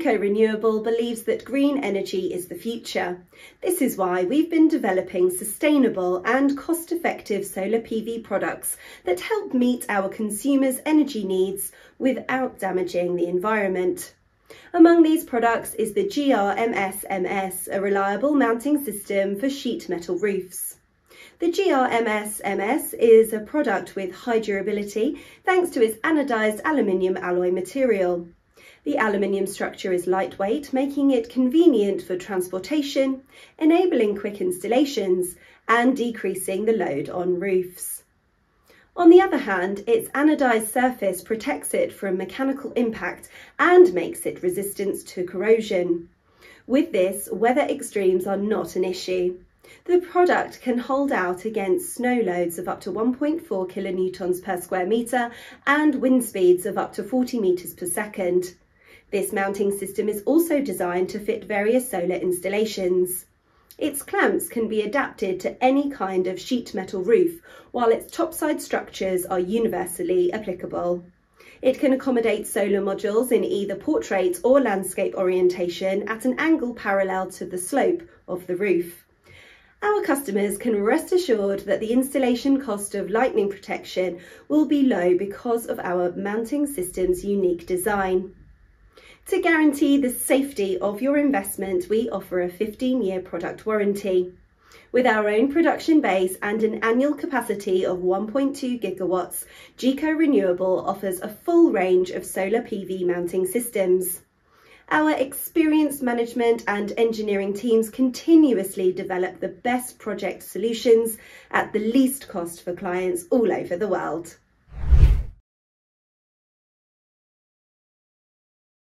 Geco Renewable believes that green energy is the future. This is why we've been developing sustainable and cost-effective solar PV products that help meet our consumers' energy needs without damaging the environment. Among these products is the GRMS-MS, a reliable mounting system for sheet metal roofs. The GRMS-MS is a product with high durability thanks to its anodised aluminium alloy material. The aluminium structure is lightweight, making it convenient for transportation, enabling quick installations and decreasing the load on roofs. On the other hand, its anodised surface protects it from mechanical impact and makes it resistant to corrosion. With this, weather extremes are not an issue. The product can hold out against snow loads of up to 1.4 kilonewtons per square metre and wind speeds of up to 40 metres per second. This mounting system is also designed to fit various solar installations. Its clamps can be adapted to any kind of sheet metal roof, while its topside structures are universally applicable. It can accommodate solar modules in either portrait or landscape orientation at an angle parallel to the slope of the roof. Our customers can rest assured that the installation cost of lightning protection will be low because of our mounting system's unique design. To guarantee the safety of your investment, we offer a 15-year product warranty. With our own production base and an annual capacity of 1.2 gigawatts, Geco Renewable offers a full range of solar PV mounting systems. Our experienced management and engineering teams continuously develop the best project solutions at the least cost for clients all over the world.